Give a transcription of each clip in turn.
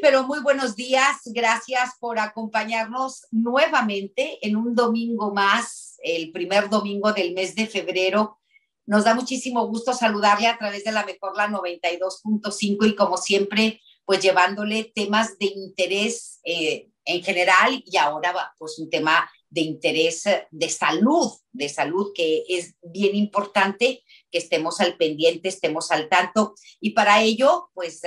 Pero muy buenos días. Gracias por acompañarnos nuevamente en un domingo más, el primer domingo del mes de febrero. Nos da muchísimo gusto saludarle a través de la Mejor la 92.5 y como siempre, pues llevándole temas de interés en general y ahora pues un tema de interés de salud que es bien importante que estemos al pendiente, estemos al tanto y para ello, pues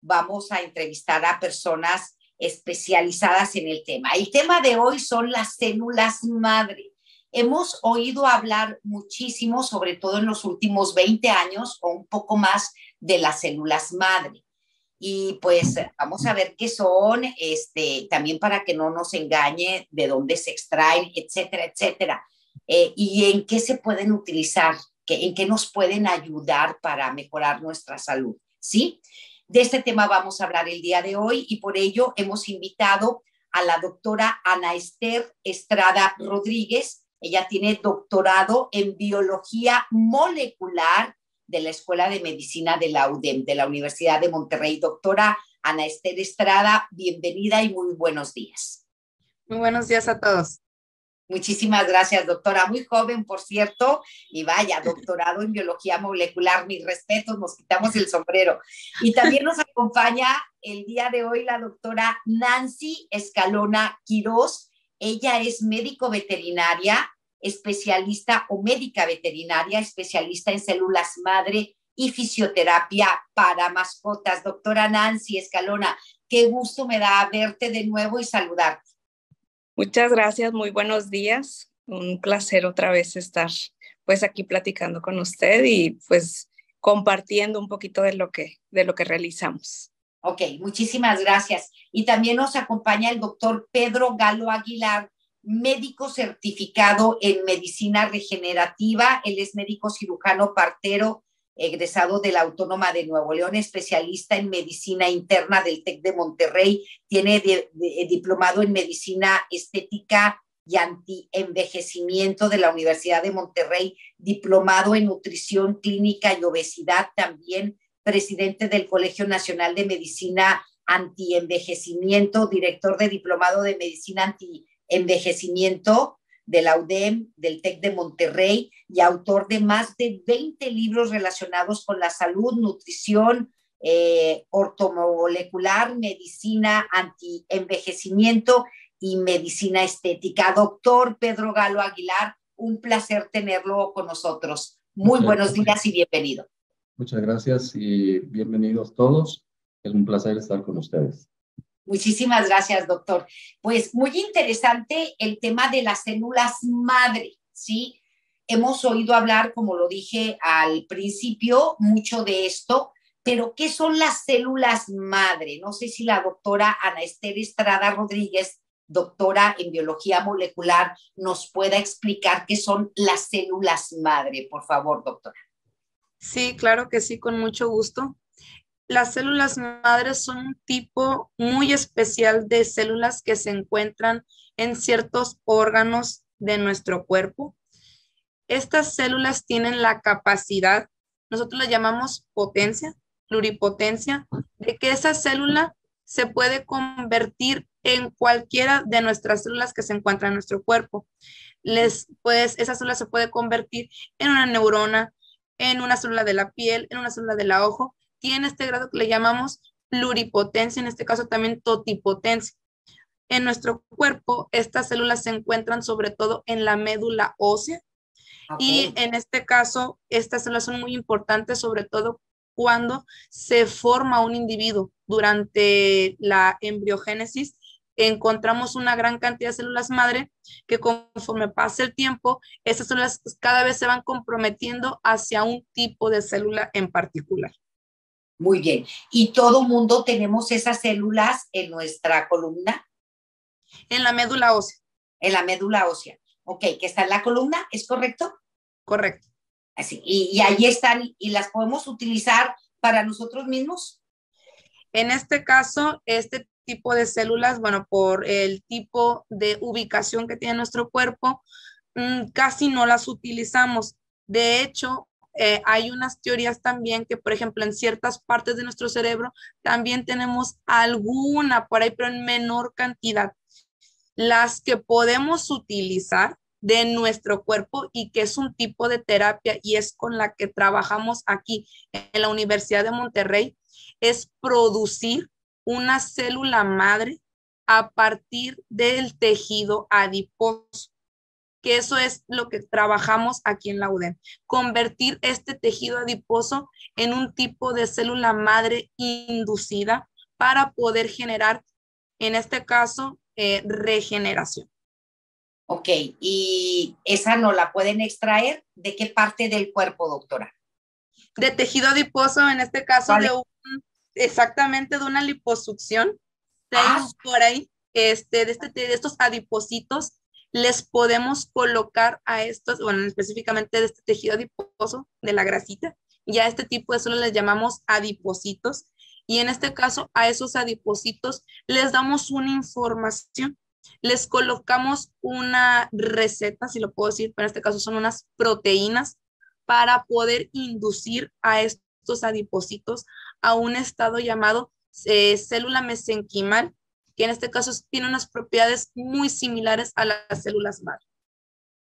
vamos a entrevistar a personas especializadas en el tema. El tema de hoy son las células madre. Hemos oído hablar muchísimo, sobre todo en los últimos 20 años o un poco más, de las células madre. Y pues vamos a ver qué son, también para que no nos engañe de dónde se extraen, etcétera, etcétera. Y en qué se pueden utilizar, en qué nos pueden ayudar para mejorar nuestra salud, ¿sí? De este tema vamos a hablar el día de hoy y por ello hemos invitado a la doctora Ana Esther Estrada Rodríguez. Ella tiene doctorado en biología molecular de la Escuela de Medicina de la UDEM, de la Universidad de Monterrey. Doctora Ana Esther Estrada, bienvenida y muy buenos días. Muy buenos días a todos. Muchísimas gracias, doctora. Muy joven, por cierto, y vaya, doctorado en biología molecular. Mis respetos, nos quitamos el sombrero. Y también nos acompaña el día de hoy la doctora Nancy Escalona Quirós. Ella es médico veterinaria, especialista o médica veterinaria, especialista en células madre y fisioterapia para mascotas. Doctora Nancy Escalona, qué gusto me da verte de nuevo y saludarte. Muchas gracias, muy buenos días. Un placer otra vez estar pues aquí platicando con usted y pues compartiendo un poquito de lo que realizamos. Ok, muchísimas gracias. Y también nos acompaña el doctor Pedro Galo Aguilar, médico certificado en medicina regenerativa. Él es médico cirujano partero, egresado de la Autónoma de Nuevo León, especialista en medicina interna del TEC de Monterrey. Tiene diplomado en medicina estética y antienvejecimiento de la Universidad de Monterrey, diplomado en nutrición clínica y obesidad también, presidente del Colegio Nacional de Medicina Antienvejecimiento, director de diplomado de medicina antienvejecimiento de la UDEM, del TEC de Monterrey, y autor de más de 20 libros relacionados con la salud, nutrición, ortomolecular, medicina antienvejecimiento y medicina estética. Doctor Pedro Galo Aguilar, un placer tenerlo con nosotros. Muy buenos días y bienvenido. Muchas gracias y bienvenidos todos. Es un placer estar con ustedes. Muchísimas gracias, doctor. Pues muy interesante el tema de las células madre, ¿sí? Hemos oído hablar, como lo dije al principio, mucho de esto, pero ¿qué son las células madre? No sé si la doctora Ana Esther Estrada Rodríguez, doctora en biología molecular, nos pueda explicar qué son las células madre, por favor, doctora. Sí, claro que sí, con mucho gusto. Las células madres son un tipo muy especial de células que se encuentran en ciertos órganos de nuestro cuerpo. Estas células tienen la capacidad, nosotros la llamamos potencia, pluripotencia, de que esa célula se puede convertir en cualquiera de nuestras células que se encuentran en nuestro cuerpo. Esa célula se puede convertir en una neurona, en una célula de la piel, en una célula del ojo. Tiene este grado que le llamamos pluripotencia, en este caso también totipotencia. En nuestro cuerpo, estas células se encuentran sobre todo en la médula ósea. Okay. Y en este caso, estas células son muy importantes, sobre todo cuando se forma un individuo. Durante la embriogénesis encontramos una gran cantidad de células madre que conforme pasa el tiempo, esas células cada vez se van comprometiendo hacia un tipo de célula en particular. Muy bien. ¿Y todo mundo tenemos esas células en nuestra columna? En la médula ósea. En la médula ósea. Ok, que está en la columna, ¿es correcto? Correcto. Así, y ahí están y las podemos utilizar para nosotros mismos. En este caso, este tipo de células, bueno, por el tipo de ubicación que tiene nuestro cuerpo, casi no las utilizamos. De hecho, hay unas teorías también que, por ejemplo, en ciertas partes de nuestro cerebro también tenemos alguna por ahí, pero en menor cantidad, las que podemos utilizar de nuestro cuerpo y que es un tipo de terapia y es con la que trabajamos aquí en la Universidad de Monterrey, es producir una célula madre a partir del tejido adiposo, que eso es lo que trabajamos aquí en la UDEM, convertir este tejido adiposo en un tipo de célula madre inducida para poder generar, en este caso, regeneración. Ok, ¿y esa no la pueden extraer? ¿De qué parte del cuerpo, doctora? De tejido adiposo, en este caso, Vale. exactamente de una liposucción. Por ahí, de estos adipositos, les podemos colocar a estos, bueno, específicamente de este tejido adiposo, de la grasita, y a este tipo de células les llamamos adipositos, y en este caso a esos adipositos les damos una información, les colocamos una receta, si lo puedo decir, pero en este caso son unas proteínas para poder inducir a estos adipositos a un estado llamado célula mesenquimal, que en este caso tiene unas propiedades muy similares a las células madre.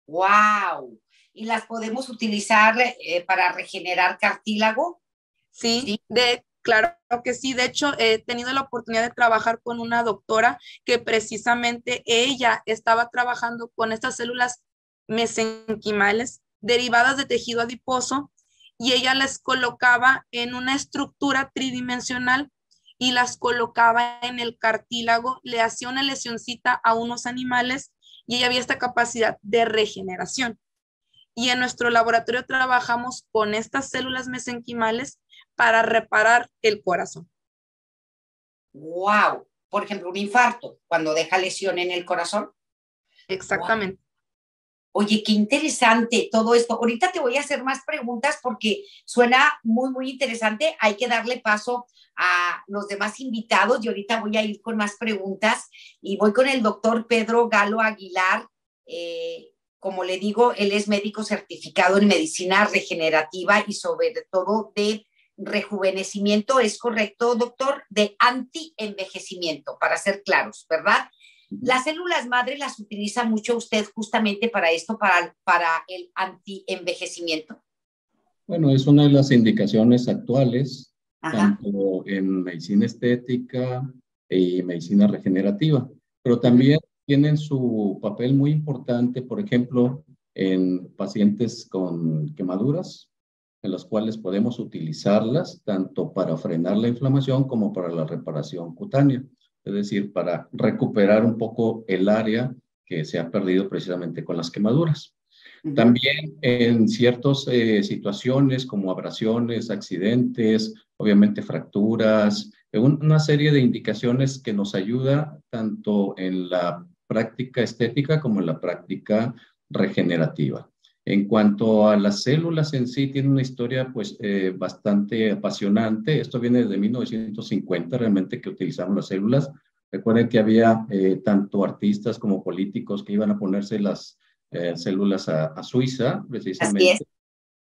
¡Wow! ¿Y las podemos utilizar para regenerar cartílago? Sí, claro que sí. De hecho, he tenido la oportunidad de trabajar con una doctora que precisamente ella estaba trabajando con estas células mesenquimales derivadas de tejido adiposo y ella les colocaba en una estructura tridimensional y las colocaba en el cartílago, le hacía una lesioncita a unos animales y ella había esta capacidad de regeneración. Y en nuestro laboratorio trabajamos con estas células mesenquimales para reparar el corazón. ¡Wow! Por ejemplo, un infarto, cuando deja lesión en el corazón. Exactamente. Wow. Oye, qué interesante todo esto. Ahorita te voy a hacer más preguntas porque suena muy, muy interesante. Hay que darle paso a los demás invitados y ahorita voy a ir con más preguntas y voy con el doctor Pedro Galo Aguilar. Como le digo, él es médico certificado en medicina regenerativa y sobre todo de rejuvenecimiento. ¿Es correcto, doctor? De anti-envejecimiento, para ser claros, ¿verdad? Las células madre las utiliza mucho usted justamente para esto, para el anti-envejecimiento. Bueno, es una de las indicaciones actuales, Ajá. tanto en medicina estética y medicina regenerativa, pero también tienen su papel muy importante, por ejemplo, en pacientes con quemaduras, en los cuales podemos utilizarlas tanto para frenar la inflamación como para la reparación cutánea, es decir, para recuperar un poco el área que se ha perdido precisamente con las quemaduras. También en ciertas situaciones como abrasiones, accidentes, obviamente fracturas, una serie de indicaciones que nos ayuda tanto en la práctica estética como en la práctica regenerativa. En cuanto a las células en sí, tiene una historia pues bastante apasionante. Esto viene desde 1950 realmente que utilizamos las células. Recuerden que había tanto artistas como políticos que iban a ponerse las células a Suiza, precisamente.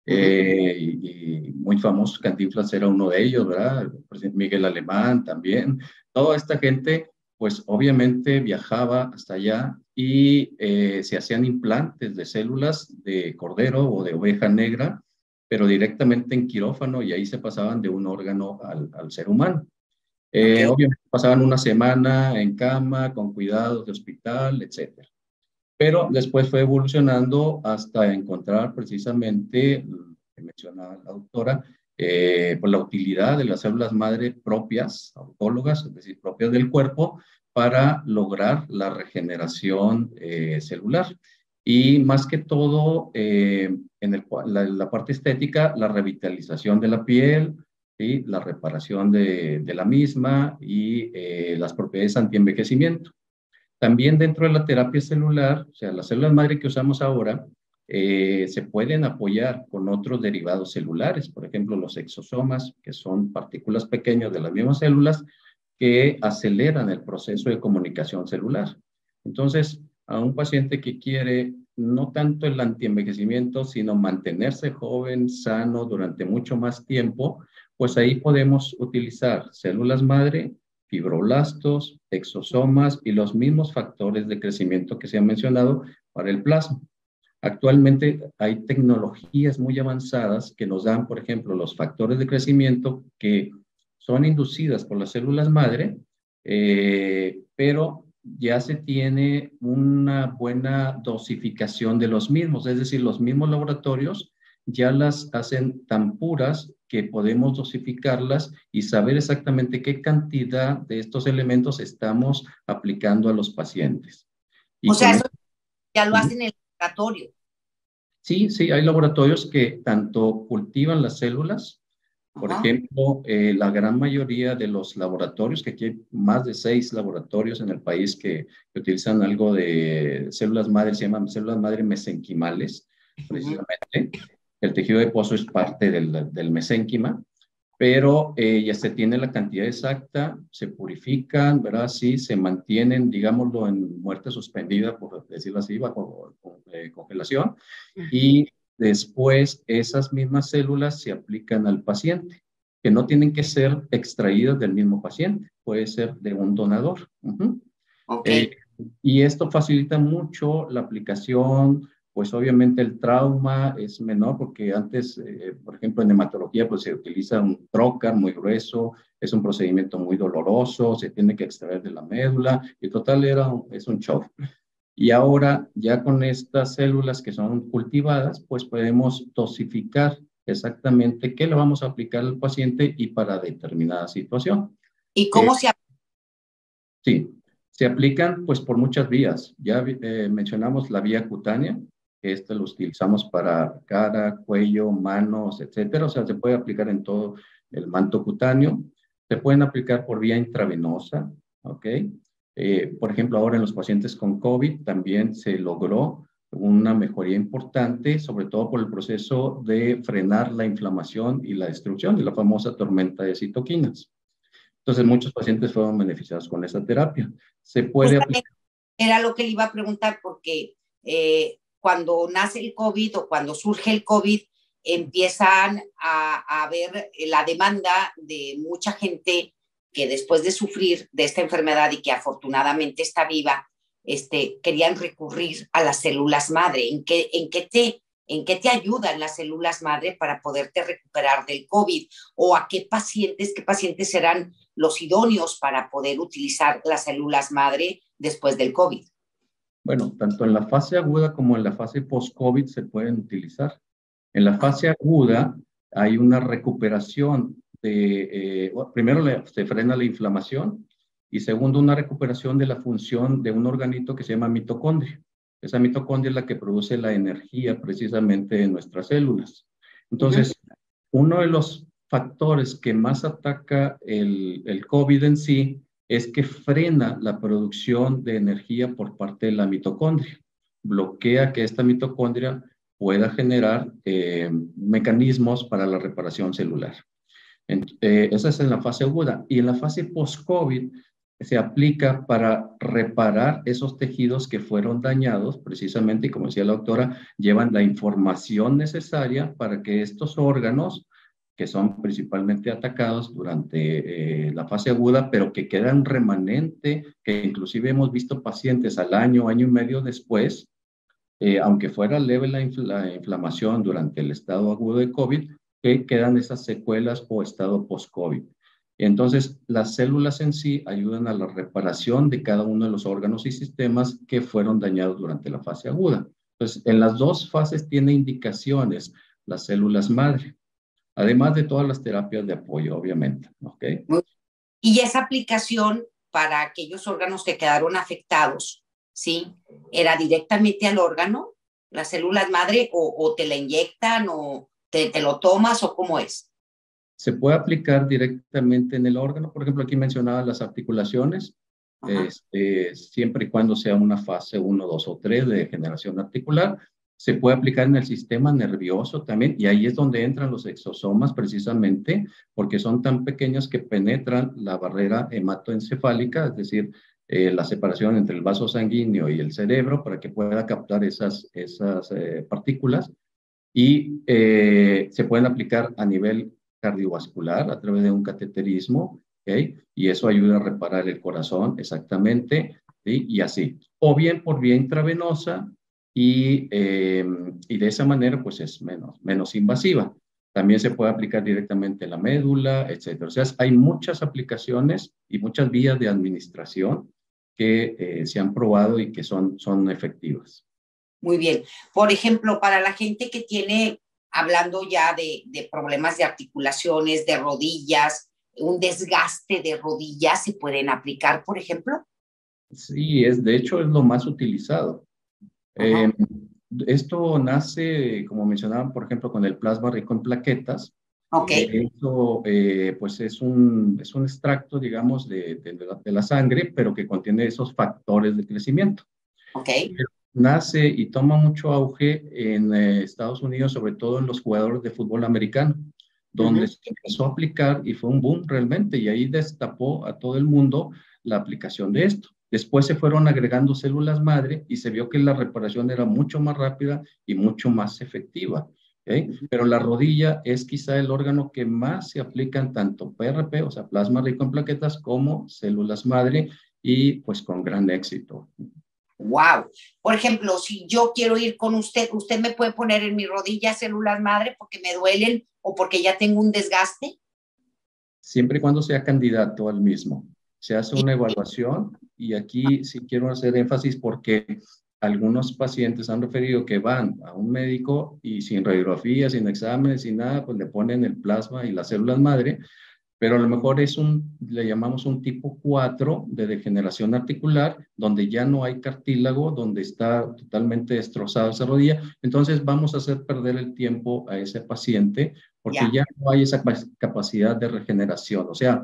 Y muy famoso, Cantinflas era uno de ellos, ¿verdad? El presidente Miguel Alemán también. Toda esta gente, pues obviamente viajaba hasta allá y se hacían implantes de células de cordero o de oveja negra, pero directamente en quirófano y ahí se pasaban de un órgano al ser humano. Obviamente pasaban una semana en cama, con cuidados de hospital, etcétera. Pero después fue evolucionando hasta encontrar precisamente, que mencionaba la doctora, por la utilidad de las células madre propias, autólogas, es decir, propias del cuerpo, para lograr la regeneración celular. Y más que todo, en la parte estética, la revitalización de la piel, ¿sí? La reparación de la misma y las propiedades antienvejecimiento. También dentro de la terapia celular, o sea, las células madre que usamos ahora, se pueden apoyar con otros derivados celulares, por ejemplo, los exosomas, que son partículas pequeñas de las mismas células que aceleran el proceso de comunicación celular. Entonces, a un paciente que quiere no tanto el antienvejecimiento, sino mantenerse joven, sano durante mucho más tiempo, pues ahí podemos utilizar células madre, fibroblastos, exosomas y los mismos factores de crecimiento que se han mencionado para el plasma. Actualmente hay tecnologías muy avanzadas que nos dan, por ejemplo, los factores de crecimiento que son inducidas por las células madre, pero ya se tiene una buena dosificación de los mismos, es decir, los mismos laboratorios ya las hacen tan puras que podemos dosificarlas y saber exactamente qué cantidad de estos elementos estamos aplicando a los pacientes. Y o sea, eso ya lo hacen en el laboratorio. Sí, sí, hay laboratorios que tanto cultivan las células, por ejemplo, la gran mayoría de los laboratorios, que aquí hay más de 6 laboratorios en el país que utilizan algo de células madre, se llaman células madre mesenquimales, precisamente. El tejido adiposo es parte del mesénquima, pero ya se tiene la cantidad exacta, se purifican, ¿verdad? Sí, se mantienen, digámoslo, en muerte suspendida, por decirlo así, bajo congelación, y después esas mismas células se aplican al paciente, que no tienen que ser extraídas del mismo paciente, puede ser de un donador. Y esto facilita mucho la aplicación. Pues obviamente el trauma es menor porque antes, por ejemplo, en hematología, pues se utiliza un trocar muy grueso, es un procedimiento muy doloroso, se tiene que extraer de la médula y total es un show. Y ahora ya con estas células que son cultivadas, pues podemos dosificar exactamente qué le vamos a aplicar al paciente y para determinada situación. ¿Y cómo se aplica? Sí, se aplican pues por muchas vías. Ya mencionamos la vía cutánea, que lo utilizamos para cara, cuello, manos, etcétera. O sea, se puede aplicar en todo el manto cutáneo. Se pueden aplicar por vía intravenosa, ¿ok? Por ejemplo, ahora en los pacientes con COVID también se logró una mejoría importante, sobre todo por el proceso de frenar la inflamación y la destrucción de la famosa tormenta de citoquinas. Entonces, muchos pacientes fueron beneficiados con esa terapia. Se puede aplicar. Era lo que le iba a preguntar, porque cuando nace el COVID o cuando surge el COVID, empiezan a ver la demanda de mucha gente que después de sufrir de esta enfermedad y que afortunadamente está viva, querían recurrir a las células madre. ¿En qué te ayudan las células madre para poderte recuperar del COVID? ¿O a qué pacientes serán los idóneos para poder utilizar las células madre después del COVID? Bueno, tanto en la fase aguda como en la fase post-COVID se pueden utilizar. En la fase aguda hay una recuperación primero se frena la inflamación y segundo una recuperación de la función de un organito que se llama mitocondria. Esa mitocondria es la que produce la energía precisamente de nuestras células. Entonces, uno de los factores que más ataca el COVID en sí es que frena la producción de energía por parte de la mitocondria. Bloquea que esta mitocondria pueda generar mecanismos para la reparación celular. Esa es en la fase aguda. Y en la fase post-COVID se aplica para reparar esos tejidos que fueron dañados, precisamente, y como decía la doctora, llevan la información necesaria para que estos órganos, que son principalmente atacados durante la fase aguda, pero que quedan remanente, que inclusive hemos visto pacientes al año y medio después, aunque fuera leve la inflamación durante el estado agudo de COVID, que quedan esas secuelas o estado post-COVID. Entonces, las células en sí ayudan a la reparación de cada uno de los órganos y sistemas que fueron dañados durante la fase aguda. Entonces, en las dos fases tiene indicaciones las células madre, además de todas las terapias de apoyo, obviamente. ¿Okay? Y esa aplicación para aquellos órganos que quedaron afectados, ¿sí? ¿Era directamente al órgano, las células madre, o te la inyectan, o te lo tomas, o cómo es? Se puede aplicar directamente en el órgano. Por ejemplo, aquí mencionaba las articulaciones, siempre y cuando sea una fase 1, 2 o 3 de degeneración articular. Se puede aplicar en el sistema nervioso también, y ahí es donde entran los exosomas precisamente, porque son tan pequeños que penetran la barrera hematoencefálica, es decir, la separación entre el vaso sanguíneo y el cerebro para que pueda captar esas partículas y se pueden aplicar a nivel cardiovascular a través de un cateterismo, ¿okay? Y eso ayuda a reparar el corazón exactamente, ¿sí? Y así. O bien por vía intravenosa y de esa manera pues es menos invasiva. También se puede aplicar directamente en la médula, etcétera. O sea, hay muchas aplicaciones y muchas vías de administración que se han probado y que son efectivas. Muy bien. Por ejemplo, para la gente que tiene, hablando ya de problemas de articulaciones, de rodillas, un desgaste de rodillas, ¿se pueden aplicar, por ejemplo? Sí, de hecho es lo más utilizado. Ajá. Esto nace, como mencionaban, por ejemplo, con el plasma rico en plaquetas. Ok. Esto, pues es un extracto, digamos, de la sangre, pero que contiene esos factores de crecimiento. Ok. Nace y toma mucho auge en Estados Unidos, sobre todo en los jugadores de fútbol americano, donde se empezó a aplicar y fue un boom realmente, y ahí destapó a todo el mundo la aplicación de esto. Después se fueron agregando células madre y se vio que la reparación era mucho más rápida y mucho más efectiva. ¿Okay? Pero la rodilla es quizá el órgano que más se aplican tanto PRP, o sea, plasma rico en plaquetas, como células madre y pues con gran éxito. Wow. Por ejemplo, si yo quiero ir con usted, ¿usted me puede poner en mi rodilla células madre porque me duelen o porque ya tengo un desgaste? Siempre y cuando sea candidato al mismo. Se hace una evaluación y aquí sí quiero hacer énfasis porque algunos pacientes han referido que van a un médico y sin radiografía, sin exámenes, sin nada, pues le ponen el plasma y las células madre, pero a lo mejor le llamamos un tipo 4 de degeneración articular, donde ya no hay cartílago, donde está totalmente destrozada esa rodilla. Entonces vamos a hacer perder el tiempo a ese paciente porque ya no hay esa capacidad de regeneración. O sea,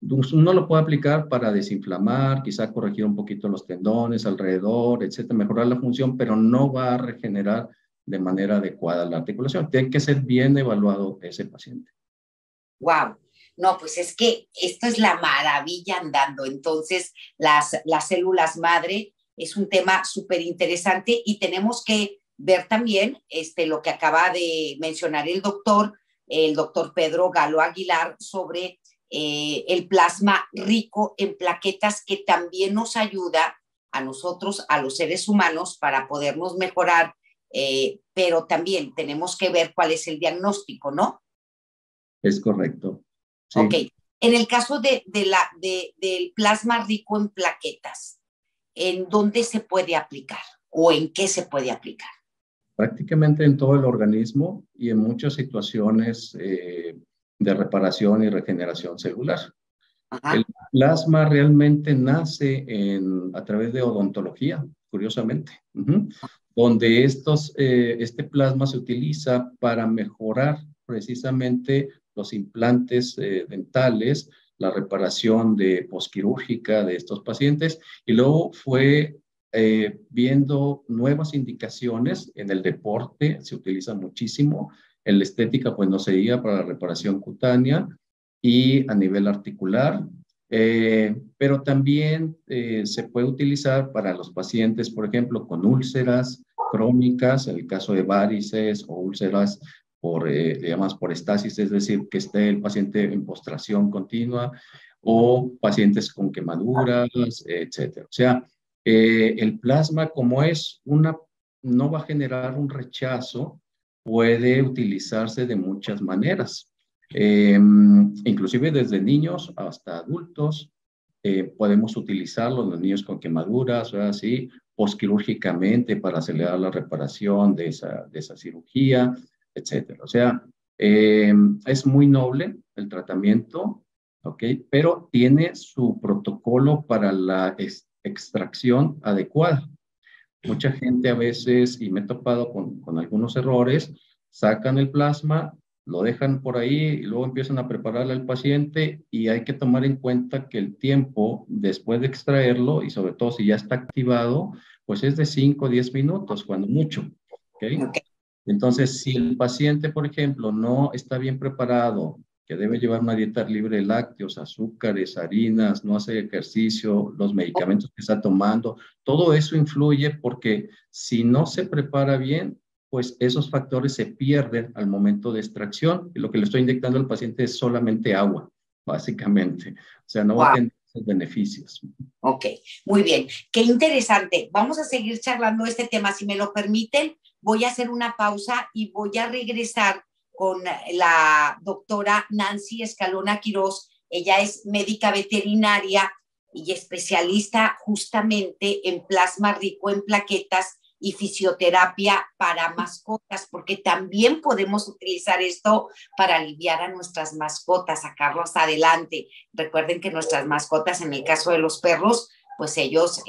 uno lo puede aplicar para desinflamar, quizá corregir un poquito los tendones alrededor, etcétera, mejorar la función, pero no va a regenerar de manera adecuada la articulación. Tiene que ser bien evaluado ese paciente. Wow. No, pues es que esto es la maravilla andando. Entonces, las células madre es un tema súper interesante y tenemos que ver también lo que acaba de mencionar el doctor Pedro Galo Aguilar, sobre el plasma rico en plaquetas, que también nos ayuda a nosotros, a los seres humanos, para podernos mejorar, pero también tenemos que ver cuál es el diagnóstico, ¿no? Es correcto. Sí. Ok. En el caso del plasma rico en plaquetas, ¿en dónde se puede aplicar o en qué se puede aplicar? Prácticamente en todo el organismo y en muchas situaciones de reparación y regeneración celular. Ajá. El plasma realmente nace a través de odontología, curiosamente, donde este plasma se utiliza para mejorar precisamente los implantes dentales, la reparación posquirúrgica de estos pacientes, y luego fue viendo nuevas indicaciones. En el deporte se utiliza muchísimo, en la estética pues no se diga, para la reparación cutánea y a nivel articular, pero también se puede utilizar para los pacientes, por ejemplo, con úlceras crónicas, en el caso de varices o úlceras por estasis, es decir, que esté el paciente en postración continua, o pacientes con quemaduras, etcétera. O sea, el plasma, como no va a generar un rechazo, puede utilizarse de muchas maneras. Inclusive desde niños hasta adultos podemos utilizarlo, los niños con quemaduras, o así, posquirúrgicamente para acelerar la reparación de esa cirugía, etcétera. O sea, es muy noble el tratamiento, ¿ok? Pero tiene su protocolo para la extracción adecuada. Mucha gente a veces, y me he topado con algunos errores, sacan el plasma, lo dejan por ahí y luego empiezan a prepararle al paciente, y hay que tomar en cuenta que el tiempo después de extraerlo, y sobre todo si ya está activado, pues es de 5 o 10 minutos, cuando mucho. ¿Okay? Okay. Entonces, si el paciente, por ejemplo, no está bien preparado, que debe llevar una dieta libre de lácteos, azúcares, harinas, no hace ejercicio, los medicamentos que está tomando, todo eso influye porque si no se prepara bien, pues esos factores se pierden al momento de extracción y lo que le estoy inyectando al paciente es solamente agua, básicamente. O sea, no va a Wow. tener esos beneficios. Ok, muy bien. Qué interesante. Vamos a seguir charlando este tema. Si me lo permiten, voy a hacer una pausa y voy a regresar con la doctora Nancy Escalona Quirós. Ella es médica veterinaria y especialista justamente en plasma rico en plaquetas y fisioterapia para mascotas, porque también podemos utilizar esto para aliviar a nuestras mascotas, sacarlos adelante. Recuerden que nuestras mascotas, en el caso de los perros, pues ellos,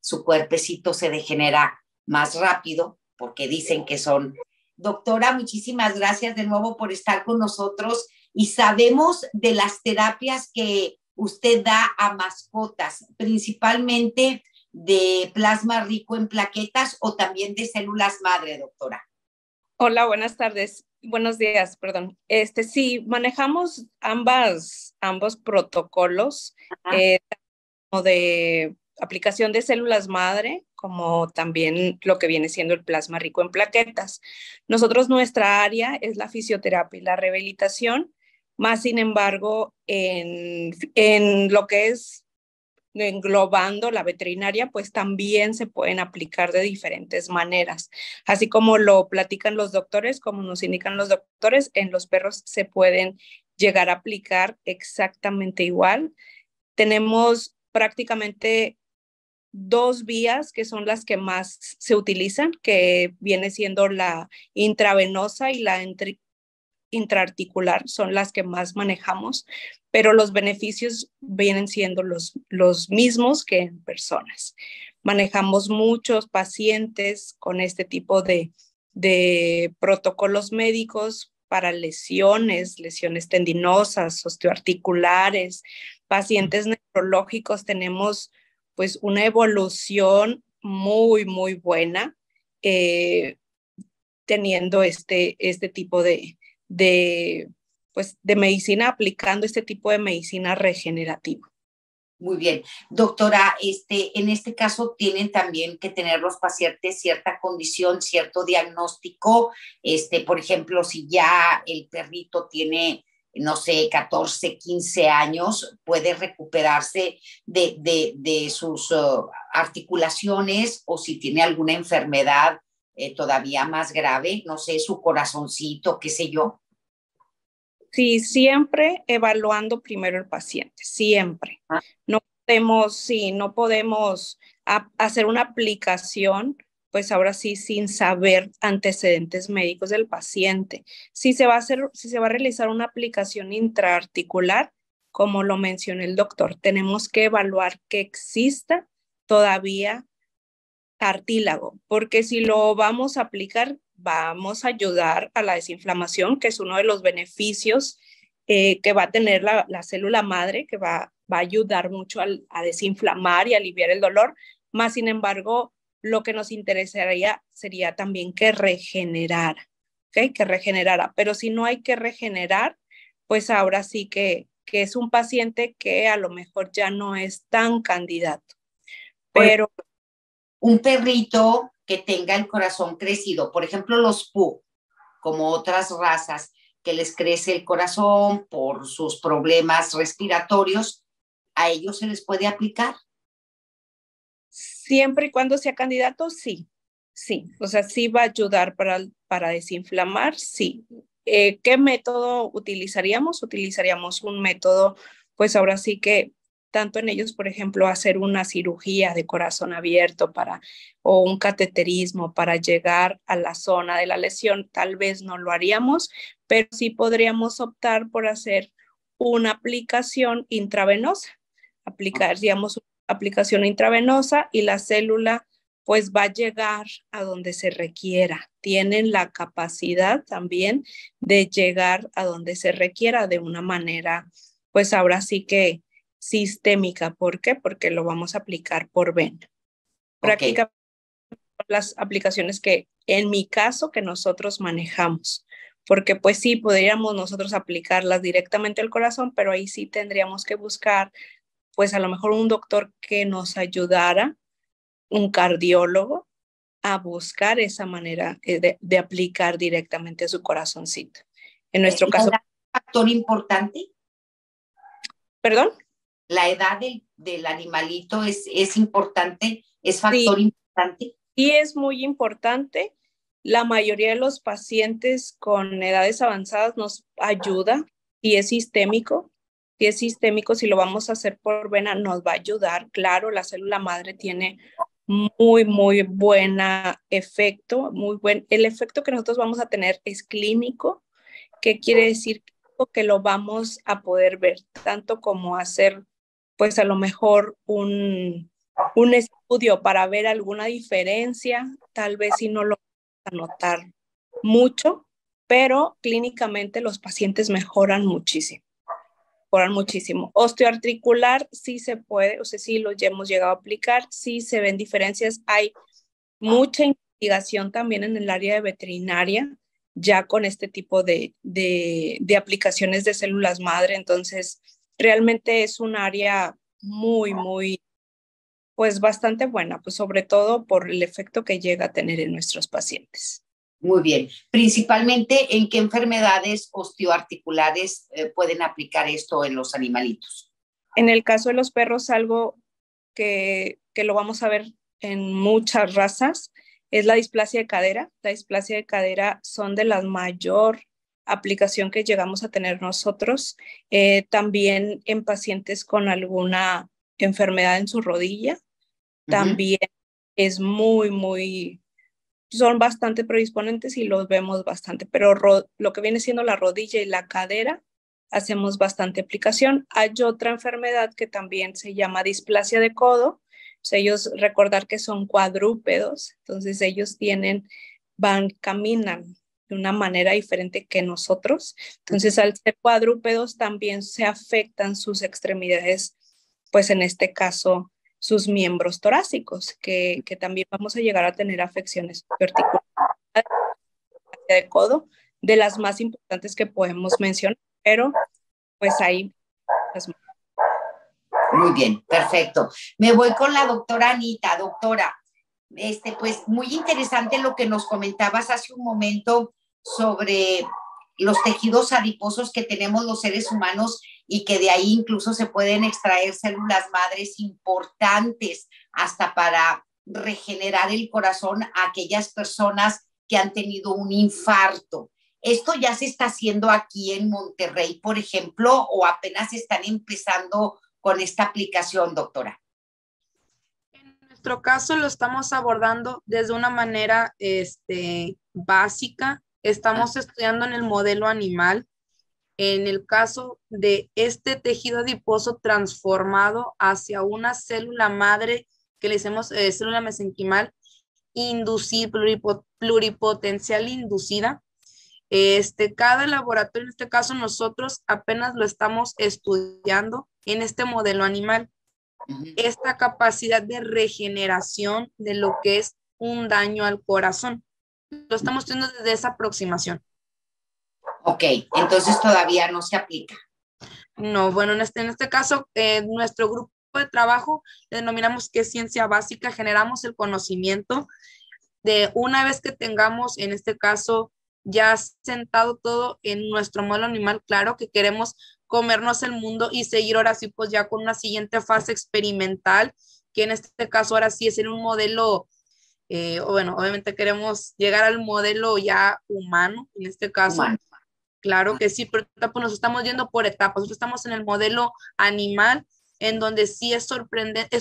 su cuerpecito se degenera más rápido porque dicen que son. Doctora, muchísimas gracias de nuevo por estar con nosotros y sabemos de las terapias que usted da a mascotas, principalmente de plasma rico en plaquetas o también de células madre, doctora. Hola, buenas tardes. Buenos días, perdón. Sí, manejamos ambos protocolos, tanto de aplicación de células madre, como también lo que viene siendo el plasma rico en plaquetas. Nosotros, nuestra área es la fisioterapia y la rehabilitación, más sin embargo, en lo que es englobando la veterinaria, pues también se pueden aplicar de diferentes maneras. Así como lo platican los doctores, como nos indican los doctores, en los perros se pueden llegar a aplicar exactamente igual. Tenemos prácticamente dos vías que son las que más se utilizan, que viene siendo la intravenosa y la intraarticular, son las que más manejamos, pero los beneficios vienen siendo los mismos que en personas. Manejamos muchos pacientes con este tipo de protocolos médicos para lesiones tendinosas, osteoarticulares, pacientes neurológicos. Tenemos pues una evolución muy, muy buena teniendo este tipo de medicina, aplicando este tipo de medicina regenerativa. Muy bien. Doctora, en este caso tienen también que tener los pacientes cierta condición, cierto diagnóstico. Por ejemplo, si ya el perrito tiene, no sé, 14, 15 años, puede recuperarse de sus articulaciones, o si tiene alguna enfermedad todavía más grave, no sé, su corazoncito, qué sé yo. Sí, siempre evaluando primero el paciente, siempre. No podemos hacer una aplicación, pues ahora sí, sin saber antecedentes médicos del paciente. Si se va a realizar una aplicación intraarticular, como lo mencionó el doctor, tenemos que evaluar que exista todavía cartílago, porque si lo vamos a aplicar, vamos a ayudar a la desinflamación, que es uno de los beneficios que va a tener la célula madre, que va a ayudar mucho a desinflamar y aliviar el dolor. Más sin embargo, lo que nos interesaría sería también que regenerara, ¿okay? Que regenerara. Pero si no hay que regenerar, pues ahora sí que es un paciente que a lo mejor ya no es tan candidato. Pero un perrito que tenga el corazón crecido, por ejemplo, los Pug, como otras razas, que les crece el corazón por sus problemas respiratorios, ¿a ellos se les puede aplicar? Siempre y cuando sea candidato, sí. O sea, sí va a ayudar para desinflamar, sí. ¿Qué método utilizaríamos? Utilizaríamos un método, pues ahora sí que tanto en ellos, por ejemplo, hacer una cirugía de corazón abierto o un cateterismo para llegar a la zona de la lesión, tal vez no lo haríamos, pero sí podríamos optar por hacer una aplicación intravenosa, digamos, aplicación intravenosa, y la célula pues va a llegar a donde se requiera. Tienen la capacidad también de llegar a donde se requiera de una manera, pues ahora sí que sistémica. ¿Por qué? Porque lo vamos a aplicar por vena. Prácticamente las aplicaciones que en mi caso que nosotros manejamos, porque pues sí, podríamos nosotros aplicarlas directamente al corazón, pero ahí sí tendríamos que buscar pues a lo mejor un doctor que nos ayudara, un cardiólogo, a buscar esa manera de aplicar directamente a su corazoncito. En nuestro caso, ¿La edad es un factor importante? ¿perdón? ¿La edad del animalito es importante? ¿Es Sí, factor importante? sí es muy importante. La mayoría de los pacientes con edades avanzadas nos ayuda y es sistémico. Si es sistémico, si lo vamos a hacer por vena, nos va a ayudar. Claro, la célula madre tiene muy buena efecto, muy buen. El efecto que nosotros vamos a tener es clínico, que quiere decir que lo vamos a poder ver, tanto como hacer, pues a lo mejor un estudio para ver alguna diferencia, tal vez si no lo vamos a notar mucho, pero clínicamente los pacientes mejoran muchísimo. Mejoran muchísimo. Osteoarticular sí se puede, o sea, sí lo hemos llegado a aplicar, sí se ven diferencias. Hay mucha investigación también en el área de veterinaria, ya con este tipo de aplicaciones de células madre. Entonces, realmente es un área muy, pues bastante buena, pues sobre todo por el efecto que llega a tener en nuestros pacientes. Muy bien. Principalmente, ¿en qué enfermedades osteoarticulares pueden aplicar esto en los animalitos? En el caso de los perros, algo que lo vamos a ver en muchas razas es la displasia de cadera. La displasia de cadera son de la mayor aplicación que llegamos a tener nosotros. También en pacientes con alguna enfermedad en su rodilla. También es son bastante predisponentes y los vemos bastante, pero lo que viene siendo la rodilla y la cadera, hacemos bastante aplicación. Hay otra enfermedad que también se llama displasia de codo. O sea, ellos recordar que son cuadrúpedos, entonces ellos caminan de una manera diferente que nosotros. Entonces, al ser cuadrúpedos, también se afectan sus extremidades, pues en este caso, sus miembros torácicos, que también vamos a llegar a tener afecciones articulares de codo, de las más importantes que podemos mencionar, pero pues hay las más. Muy bien, perfecto. Me voy con la doctora Anita. Doctora, pues muy interesante lo que nos comentabas hace un momento sobre los tejidos adiposos que tenemos los seres humanos y que de ahí incluso se pueden extraer células madres importantes hasta para regenerar el corazón a aquellas personas que han tenido un infarto. ¿Esto ya se está haciendo aquí en Monterrey, por ejemplo, o apenas están empezando con esta aplicación, doctora? En nuestro caso lo estamos abordando desde una manera básica. Estamos estudiando en el modelo animal. En el caso de este tejido adiposo transformado hacia una célula madre que le decimos célula mesenquimal inducida, pluripotencial inducida. Cada laboratorio, en este caso nosotros apenas lo estamos estudiando en este modelo animal. Esta capacidad de regeneración de lo que es un daño al corazón. Lo estamos teniendo desde esa aproximación. Ok, entonces todavía no se aplica. No, bueno, en este caso, nuestro grupo de trabajo le denominamos que es ciencia básica, generamos el conocimiento de una vez que tengamos, en este caso, ya sentado todo en nuestro modelo animal, claro que queremos comernos el mundo y seguir ahora sí, pues ya con una siguiente fase experimental, que en este caso ahora sí es en un modelo, bueno, obviamente queremos llegar al modelo ya humano, en este caso. Humano. Claro que sí, pero pues nos estamos yendo por etapas. Nosotros estamos en el modelo animal, en donde sí es sorprendente.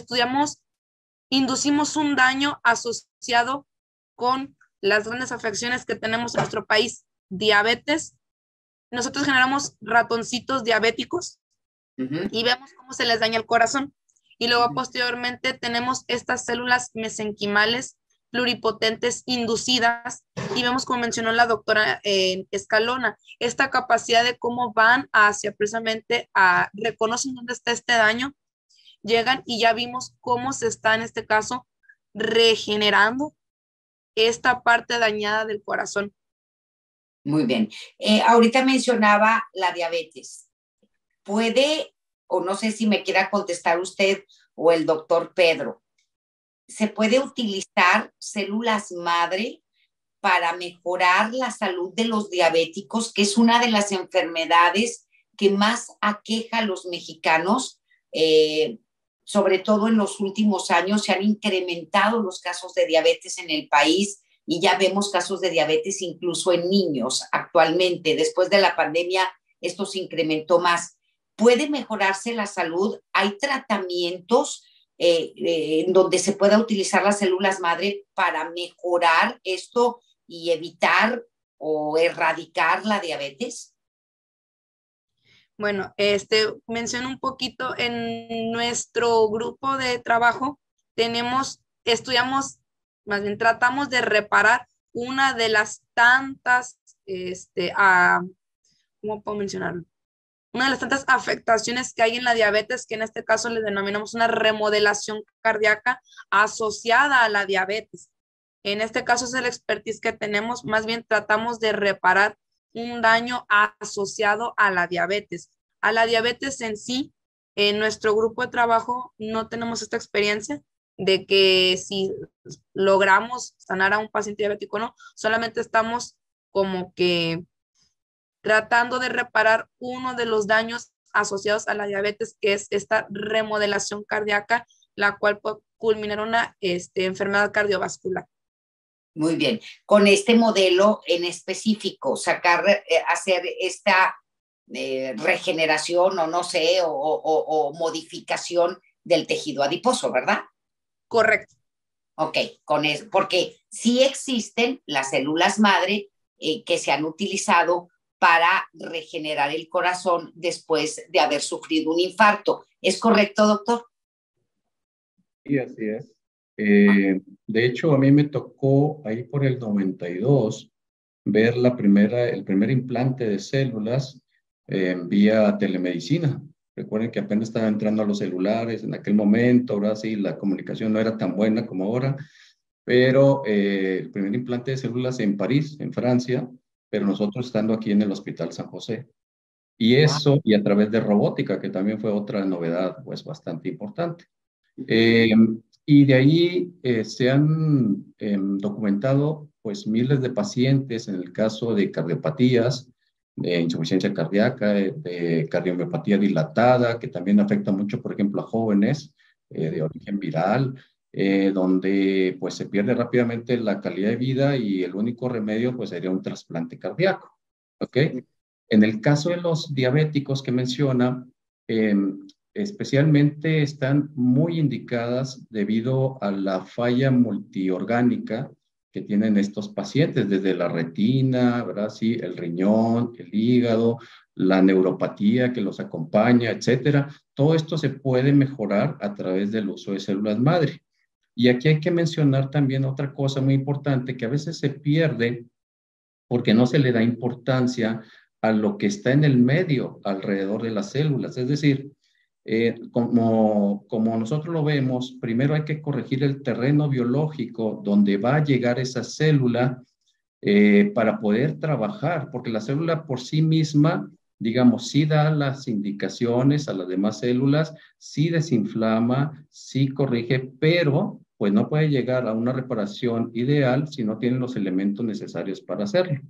Inducimos un daño asociado con las grandes afecciones que tenemos en nuestro país. Diabetes. Nosotros generamos ratoncitos diabéticos y vemos cómo se les daña el corazón. Y luego posteriormente tenemos estas células mesenquimales pluripotentes inducidas y vemos, como mencionó la doctora Escalona, esta capacidad de cómo van hacia precisamente reconocen dónde está este daño, llegan y ya vimos cómo se está en este caso regenerando esta parte dañada del corazón. Muy bien. Ahorita mencionaba la diabetes. ¿Puede, o no sé si me quiera contestar usted o el doctor Pedro, se puede utilizar células madre para mejorar la salud de los diabéticos, que es una de las enfermedades que más aqueja a los mexicanos? Sobre todo en los últimos años se han incrementado los casos de diabetes en el país y ya vemos casos de diabetes incluso en niños actualmente. Después de la pandemia esto se incrementó más. ¿Puede mejorarse la salud? ¿Hay tratamientos en donde se pueda utilizar las células madre para mejorar esto y evitar o erradicar la diabetes? Bueno, menciono un poquito, en nuestro grupo de trabajo estudiamos, más bien tratamos de reparar una de las tantas, ¿cómo puedo mencionarlo? Una de las tantas afectaciones que hay en la diabetes, que en este caso le denominamos una remodelación cardíaca asociada a la diabetes. En este caso es el expertise que tenemos, más bien tratamos de reparar un daño asociado a la diabetes. A la diabetes en sí, en nuestro grupo de trabajo no tenemos esta experiencia de que si logramos sanar a un paciente diabético o no, solamente estamos como que tratando de reparar uno de los daños asociados a la diabetes, que es esta remodelación cardíaca, la cual puede culminar una enfermedad cardiovascular. Muy bien. Con este modelo en específico, hacer esta regeneración o no sé, o modificación del tejido adiposo, ¿verdad? Correcto. Ok, con eso, porque sí existen las células madre que se han utilizado para regenerar el corazón después de haber sufrido un infarto. ¿Es correcto, doctor? Sí, así es. De hecho, a mí me tocó ahí por el 92 ver el primer implante de células vía telemedicina. Recuerden que apenas estaba entrando a los celulares en aquel momento, ahora sí, la comunicación no era tan buena como ahora, pero el primer implante de células en París, en Francia, pero nosotros estando aquí en el Hospital San José. Y eso, y a través de robótica, que también fue otra novedad, pues bastante importante. Y de ahí se han documentado pues miles de pacientes en el caso de cardiopatías, de insuficiencia cardíaca, de cardiomiopatía dilatada, que también afecta mucho, por ejemplo, a jóvenes de origen viral, donde pues se pierde rápidamente la calidad de vida y el único remedio pues sería un trasplante cardíaco. ¿Ok? En el caso de los diabéticos que menciona, especialmente están muy indicadas debido a la falla multiorgánica que tienen estos pacientes, desde la retina, ¿verdad? Sí, el riñón, el hígado, la neuropatía que los acompaña, etcétera. Todo esto se puede mejorar a través del uso de células madre. Y aquí hay que mencionar también otra cosa muy importante que a veces se pierde porque no se le da importancia a lo que está en el medio alrededor de las células. Es decir, como nosotros lo vemos, primero hay que corregir el terreno biológico donde va a llegar esa célula para poder trabajar, porque la célula por sí misma, digamos, sí da las indicaciones a las demás células, sí desinflama, sí corrige, pero pues no puede llegar a una reparación ideal si no tiene los elementos necesarios para hacerlo.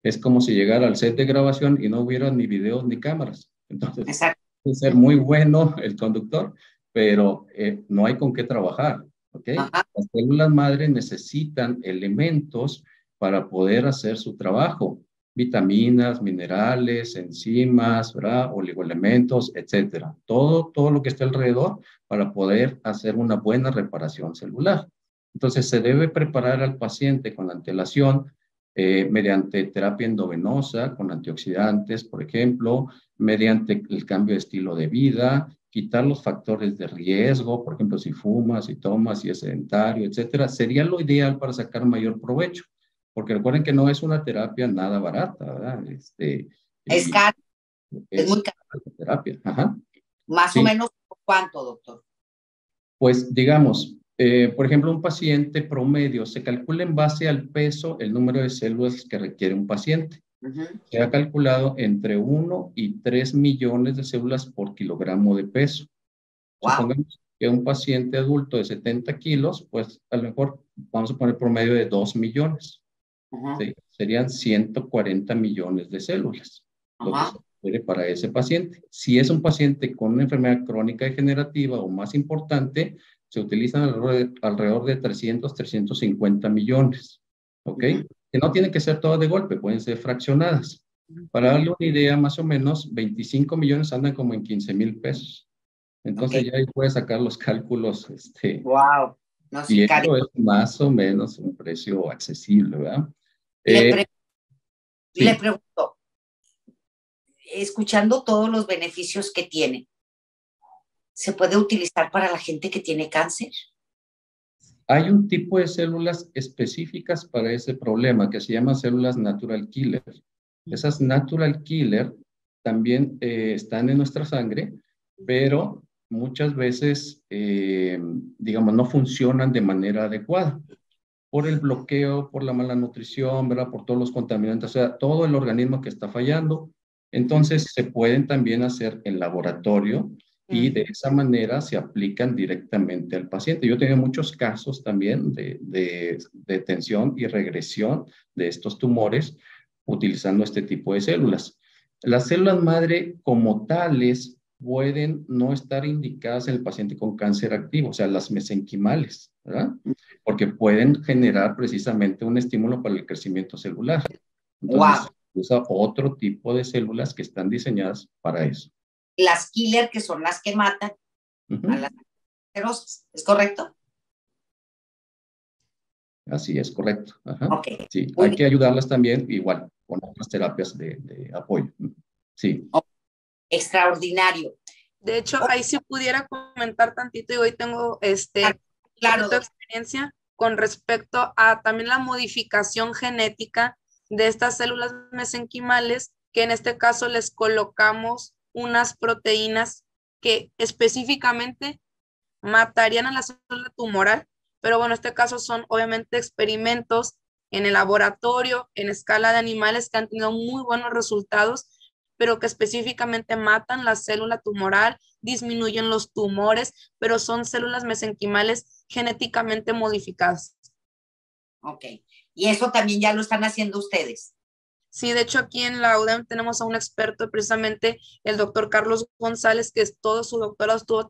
Es como si llegara al set de grabación y no hubiera ni videos ni cámaras. Entonces, Exacto. puede ser muy bueno el conductor, pero no hay con qué trabajar. ¿Ok? Las células madre necesitan elementos para poder hacer su trabajo. Vitaminas, minerales, enzimas, ¿verdad? Oligoelementos, etcétera. Todo lo que está alrededor para poder hacer una buena reparación celular. Entonces, se debe preparar al paciente con antelación mediante terapia endovenosa, con antioxidantes, por ejemplo, mediante el cambio de estilo de vida, quitar los factores de riesgo, por ejemplo, si fumas, si tomas, si es sedentario, etcétera, sería lo ideal para sacar mayor provecho. Porque recuerden que no es una terapia nada barata, ¿verdad? Es caro, es muy caro. Terapia. Ajá. Más o menos, ¿cuánto, doctor? Pues digamos, por ejemplo, un paciente promedio se calcula en base al peso el número de células que requiere un paciente. Se ha calculado entre 1 y 3 millones de células por kilogramo de peso. Wow. Supongamos que un paciente adulto de 70 kilos, pues a lo mejor vamos a poner promedio de 2 millones. ¿Sí? Serían 140 millones de células, lo que se requiere para ese paciente. Si es un paciente con una enfermedad crónica degenerativa o más importante, se utilizan alrededor de 300, 350 millones. ¿Ok? Que no tienen que ser todas de golpe, pueden ser fraccionadas. Para darle una idea, más o menos, 25 millones andan como en 15,000 pesos. Entonces ya ahí puedes sacar los cálculos. Wow. No, sí, y esto es más o menos un precio accesible, ¿verdad? Le pregunto, escuchando todos los beneficios que tiene, ¿se puede utilizar para la gente que tiene cáncer? Hay un tipo de células específicas para ese problema que se llama células natural killer. Esas natural killer también están en nuestra sangre, pero muchas veces, digamos, no funcionan de manera adecuada por el bloqueo, por la mala nutrición, ¿verdad? Por todos los contaminantes, o sea, todo el organismo que está fallando. Entonces, se pueden también hacer en laboratorio y de esa manera se aplican directamente al paciente. Yo he tenido muchos casos también de detención y regresión de estos tumores utilizando este tipo de células. Las células madre como tales pueden no estar indicadas en el paciente con cáncer activo, o sea, las mesenquimales, ¿verdad? Porque pueden generar precisamente un estímulo para el crecimiento celular. Entonces, usa otro tipo de células que están diseñadas para eso. Las killer, que son las que matan a las cancerosas, ¿es correcto? Así es, correcto. Okay. Sí, hay que ayudarlas también, igual, con otras terapias de apoyo. Sí. Extraordinario. De hecho, ahí sí pudiera comentar tantito, y hoy tengo claro, experiencia con respecto a también la modificación genética de estas células mesenquimales, que en este caso les colocamos unas proteínas que específicamente matarían a la célula tumoral, pero bueno, en este caso son obviamente experimentos en el laboratorio, en escala de animales que han tenido muy buenos resultados, pero que específicamente matan la célula tumoral, disminuyen los tumores, pero son células mesenquimales genéticamente modificadas. Ok, y eso también ya lo están haciendo ustedes. Sí, de hecho aquí en la UDEM tenemos a un experto, precisamente el doctor Carlos González, que es todo su doctorado estuvo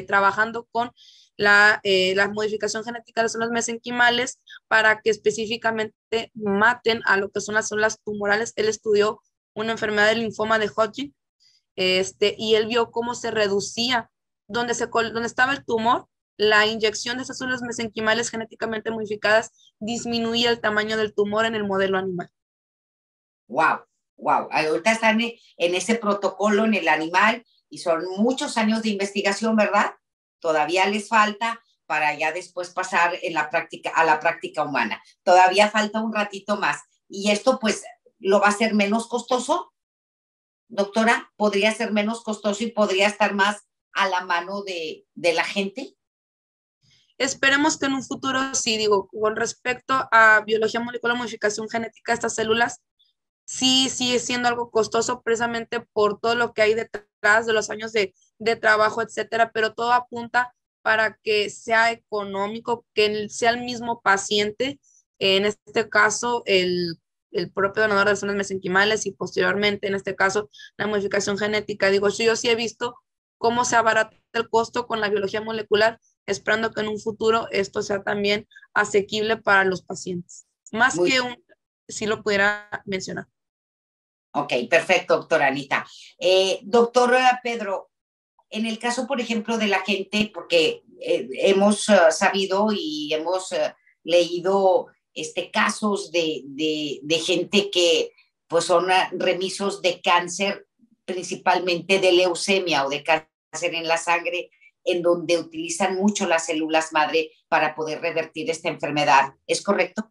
trabajando con la modificación genética de las células mesenquimales para que específicamente maten a lo que son las células tumorales. Él estudió una enfermedad del linfoma de Hodgkin, y él vio cómo se reducía, donde estaba el tumor, la inyección de esas células mesenquimales genéticamente modificadas disminuía el tamaño del tumor en el modelo animal. Wow. Ahorita están en ese protocolo en el animal y son muchos años de investigación, ¿verdad? Todavía les falta para ya después pasar a la práctica humana. Todavía falta un ratito más. Y esto pues lo va a hacer menos costoso, doctora. ¿Podría ser menos costoso y podría estar más a la mano de la gente? Esperemos que en un futuro, sí, digo, con respecto a biología molecular, modificación genética de estas células, sí sigue siendo algo costoso precisamente por todo lo que hay detrás de los años de trabajo, etcétera, pero todo apunta para que sea económico, que sea el mismo paciente, en este caso el propio donador de células mesenquimales, y posteriormente, en este caso, la modificación genética. Digo, yo sí he visto cómo se abarata el costo con la biología molecular, esperando que en un futuro esto sea también asequible para los pacientes. Más que si lo pudiera mencionar. Ok, perfecto, doctora Anita. Doctor Pedro, en el caso, por ejemplo, de la gente, porque hemos sabido y hemos leído casos de gente que pues son remisos de cáncer, principalmente de leucemia o de cáncer en la sangre, en donde utilizan mucho las células madre para poder revertir esta enfermedad. ¿Es correcto?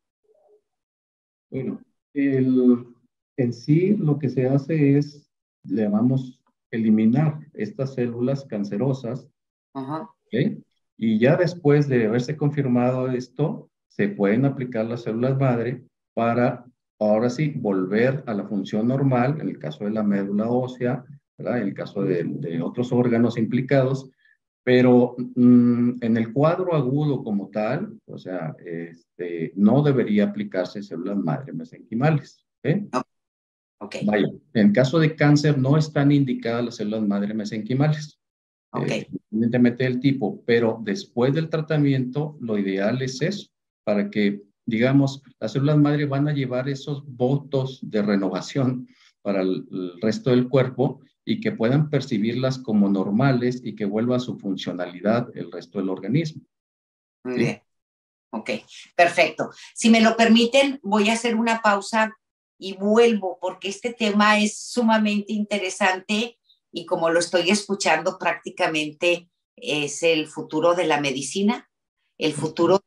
Bueno, en sí lo que se hace es, le llamamos eliminar estas células cancerosas, ¿okay? Y ya después de haberse confirmado esto, se pueden aplicar las células madre para ahora sí, volver a la función normal, en el caso de la médula ósea, ¿verdad? En el caso de otros órganos implicados, pero en el cuadro agudo como tal, o sea, no debería aplicarse células madre mesenquimales. ¿Okay? Okay. Vaya, en caso de cáncer no están indicadas las células madre mesenquimales, Okay. independientemente del tipo, pero después del tratamiento, lo ideal es eso, para que, digamos, las células madre van a llevar esos votos de renovación para el resto del cuerpo y que puedan percibirlas como normales y que vuelva a su funcionalidad el resto del organismo. Muy ¿Sí? bien. Ok, perfecto. Si me lo permiten, voy a hacer una pausa y vuelvo porque este tema es sumamente interesante y como lo estoy escuchando prácticamente es el futuro de la medicina, el futuro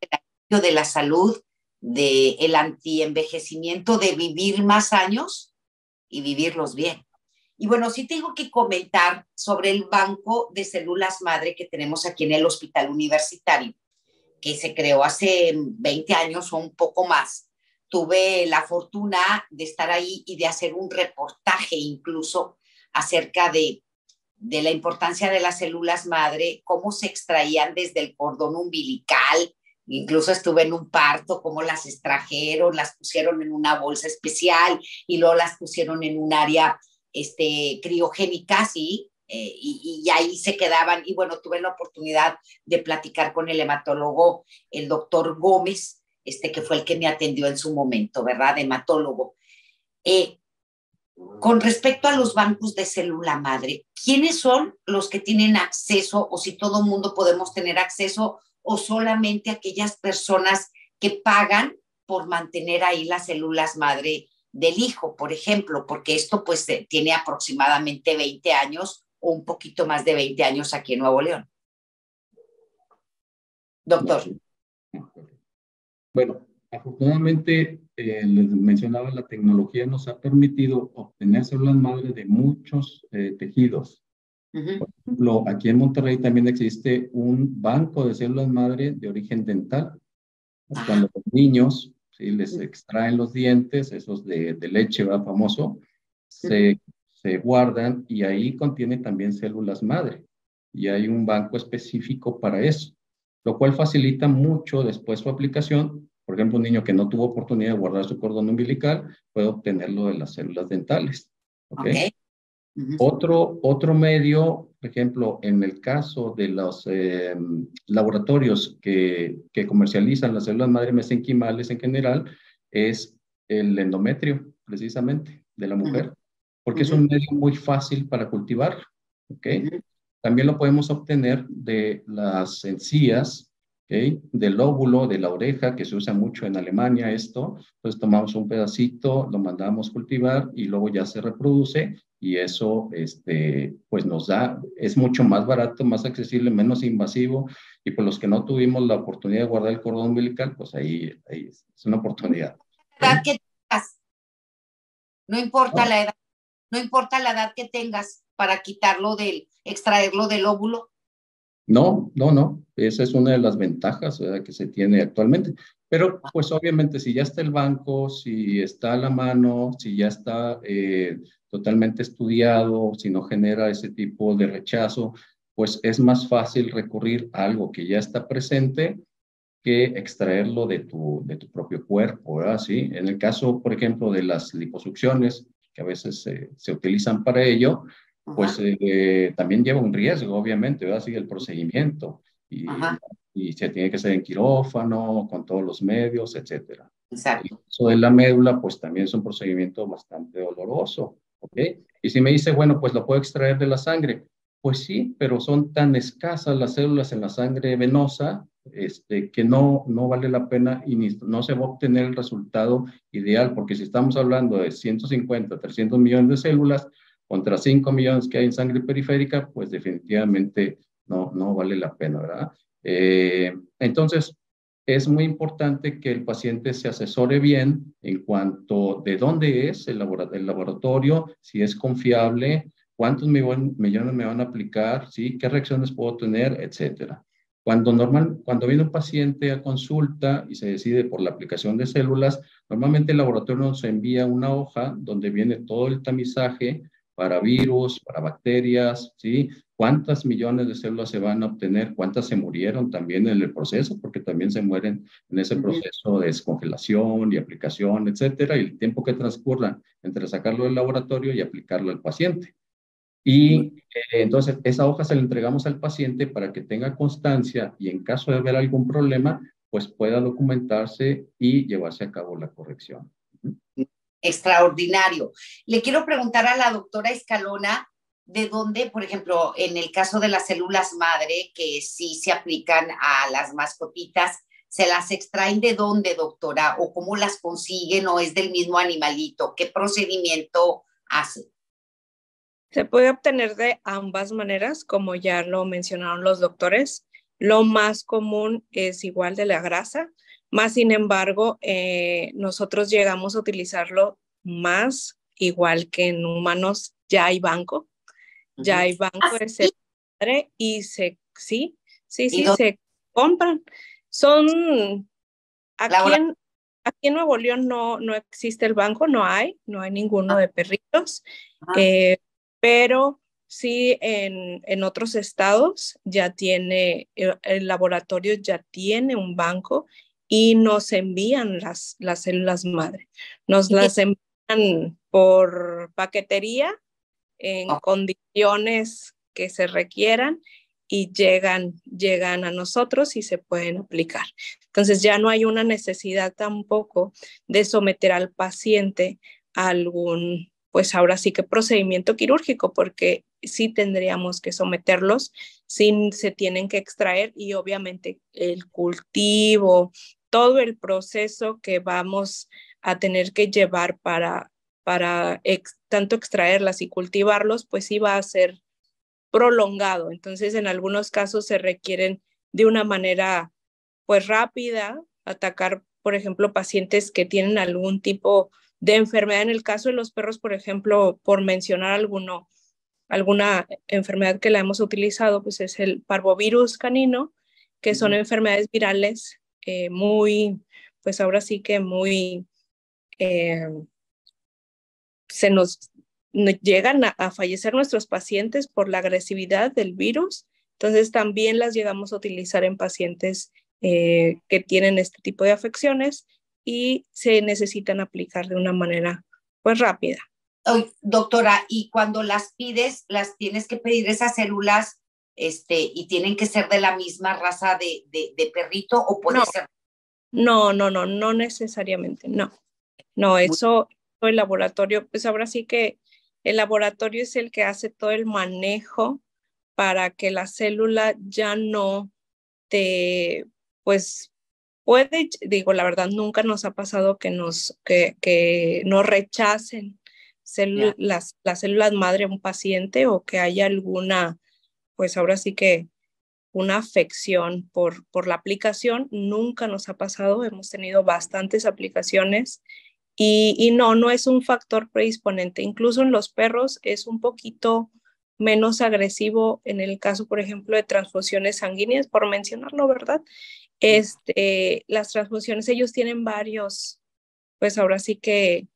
de la salud, del antienvejecimiento, de vivir más años y vivirlos bien. Y bueno, sí tengo que comentar sobre el banco de células madre que tenemos aquí en el hospital universitario, que se creó hace 20 años o un poco más. Tuve la fortuna de estar ahí y de hacer un reportaje incluso acerca de la importancia de las células madre, cómo se extraían desde el cordón umbilical. Incluso estuve en un parto, cómo las extrajeron, las pusieron en una bolsa especial y luego las pusieron en un área criogénica, ¿sí? Y ahí se quedaban. Y bueno, tuve la oportunidad de platicar con el hematólogo, el doctor Gómez, que fue el que me atendió en su momento, ¿verdad? Hematólogo. Con respecto a los bancos de célula madre, ¿quiénes son los que tienen acceso o si todo el mundo podemos tener acceso o solamente aquellas personas que pagan por mantener ahí las células madre del hijo, por ejemplo? Porque esto pues tiene aproximadamente 20 años o un poquito más de 20 años aquí en Nuevo León. Doctor. Bueno, afortunadamente, les mencionaba, la tecnología nos ha permitido obtener células madre de muchos tejidos. Por ejemplo, aquí en Monterrey también existe un banco de células madre de origen dental. Cuando los niños, ¿sí?, les extraen los dientes, esos de leche, ¿va? Famoso, se guardan y ahí contiene también células madre. Y hay un banco específico para eso, lo cual facilita mucho después su aplicación. Por ejemplo, un niño que no tuvo oportunidad de guardar su cordón umbilical puede obtenerlo de las células dentales. ¿Ok? Otro medio, por ejemplo, en el caso de los laboratorios que comercializan las células madre mesenquimales en general, es el endometrio, precisamente, de la mujer, porque es un medio muy fácil para cultivar. ¿Ok? También lo podemos obtener de las encías, ¿okay?, del óvulo, de la oreja, que se usa mucho en Alemania esto. Entonces tomamos un pedacito, lo mandamos cultivar y luego ya se reproduce y eso pues nos da, es mucho más barato, más accesible, menos invasivo, y por los que no tuvimos la oportunidad de guardar el cordón umbilical, pues ahí es una oportunidad. La edad que tengas, no importa la edad, no importa la edad que tengas para extraerlo del óvulo. No. Esa es una de las ventajas, ¿verdad?, que se tiene actualmente. Pero, pues obviamente, si ya está el banco, si está a la mano, si ya está totalmente estudiado, si no genera ese tipo de rechazo, pues es más fácil recurrir a algo que ya está presente que extraerlo de tu propio cuerpo, ¿verdad? Sí. En el caso, por ejemplo, de las liposucciones, que a veces se utilizan para ello, pues también lleva un riesgo, obviamente, ¿verdad? Sigue el procedimiento y se tiene que hacer en quirófano, con todos los medios, etcétera. Exacto. El caso de la médula, pues también es un procedimiento bastante doloroso, ¿ok? Y si me dice, bueno, pues lo puedo extraer de la sangre, pues sí, pero son tan escasas las células en la sangre venosa, que no vale la pena y no se va a obtener el resultado ideal, porque si estamos hablando de 150, 300 millones de células, contra 5 millones que hay en sangre periférica, pues definitivamente no vale la pena, ¿verdad? Entonces, es muy importante que el paciente se asesore bien en cuanto de dónde es el laboratorio, si es confiable, cuántos millones me van a aplicar, ¿sí?, qué reacciones puedo tener, etcétera. Cuando viene un paciente a consulta y se decide por la aplicación de células, normalmente el laboratorio nos envía una hoja donde viene todo el tamizaje para virus, para bacterias, ¿sí? Cuántas millones de células se van a obtener, cuántas se murieron también en el proceso, porque también se mueren en ese proceso de descongelación y aplicación, etcétera, y el tiempo que transcurra entre sacarlo del laboratorio y aplicarlo al paciente. Y entonces esa hoja se la entregamos al paciente para que tenga constancia y en caso de haber algún problema, pues pueda documentarse y llevarse a cabo la corrección. Extraordinario. Le quiero preguntar a la doctora Escalona, de dónde, por ejemplo, en el caso de las células madre, que sí se aplican a las mascotitas, ¿se las extraen de dónde, doctora? ¿O cómo las consiguen? ¿O es del mismo animalito? ¿Qué procedimiento hace? Se puede obtener de ambas maneras, como ya lo mencionaron los doctores. Lo más común es igual de la grasa, más sin embargo, nosotros llegamos a utilizarlo más, igual que en humanos, ya hay banco. Ya hay banco de células madre y se compran. Son, aquí en Nuevo León no existe el banco, no hay ninguno de perritos. Pero sí en otros estados ya tiene, el laboratorio ya tiene un banco y nos envían las células madre. Nos las envían por paquetería en condiciones que se requieran y llegan a nosotros y se pueden aplicar. Entonces ya no hay una necesidad tampoco de someter al paciente a algún, pues ahora sí que procedimiento quirúrgico, porque sí tendríamos que someterlos, sí se tienen que extraer y obviamente el cultivo, todo el proceso que vamos a tener que llevar para tanto extraerlas y cultivarlos, pues sí va a ser prolongado. Entonces, en algunos casos se requieren de una manera pues rápida, atacar, por ejemplo, pacientes que tienen algún tipo de enfermedad. En el caso de los perros, por ejemplo, por mencionar alguna enfermedad que la hemos utilizado, pues es el parvovirus canino, que son enfermedades virales muy, pues ahora sí que muy, nos llegan a fallecer nuestros pacientes por la agresividad del virus. Entonces también las llegamos a utilizar en pacientes que tienen este tipo de afecciones y se necesitan aplicar de una manera pues rápida. Doctora, y cuando las pides, las tienes que pedir esas células y tienen que ser de la misma raza de perrito o puede ser. No necesariamente, no, eso el laboratorio, pues ahora sí que el laboratorio es el que hace todo el manejo para que la célula ya no pues puede, digo, la verdad nunca nos ha pasado que nos rechacen las células madre a un paciente o que haya alguna, pues ahora sí que una afección por la aplicación, nunca nos ha pasado, hemos tenido bastantes aplicaciones y no es un factor predisponente, incluso en los perros es un poquito menos agresivo en el caso, por ejemplo, de transfusiones sanguíneas, por mencionarlo, ¿verdad? Las transfusiones, ellos tienen varios, pues ahora sí que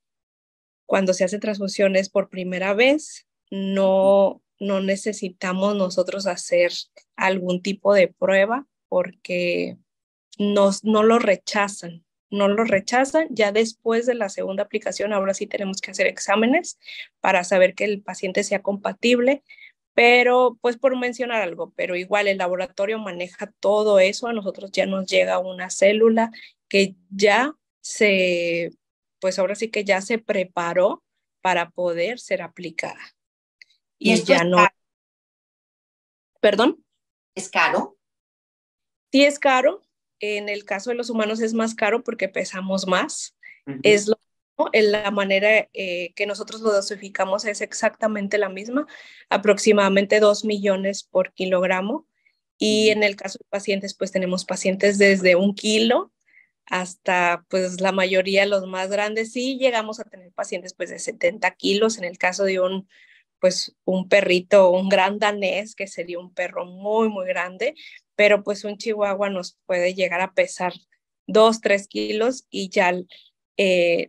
cuando se hacen transfusiones por primera vez, no necesitamos nosotros hacer algún tipo de prueba porque no lo rechazan. No lo rechazan. Ya después de la segunda aplicación, ahora sí tenemos que hacer exámenes para saber que el paciente sea compatible. Pero, pues por mencionar algo, pero igual el laboratorio maneja todo eso. A nosotros ya nos llega una célula que ya pues ahora sí que ya se preparó para poder ser aplicada. Y ya no. Caro. ¿Perdón? ¿Es caro? Sí, es caro. En el caso de los humanos es más caro porque pesamos más. Es lo mismo. En la manera que nosotros lo dosificamos es exactamente la misma, aproximadamente 2 millones por kilogramo. Y en el caso de pacientes, pues tenemos pacientes desde 1 kilo hasta pues la mayoría, los más grandes, sí llegamos a tener pacientes pues de 70 kilos en el caso de un perrito, un gran danés, que sería un perro muy, muy grande, pero pues un chihuahua nos puede llegar a pesar 2, 3 kilos y ya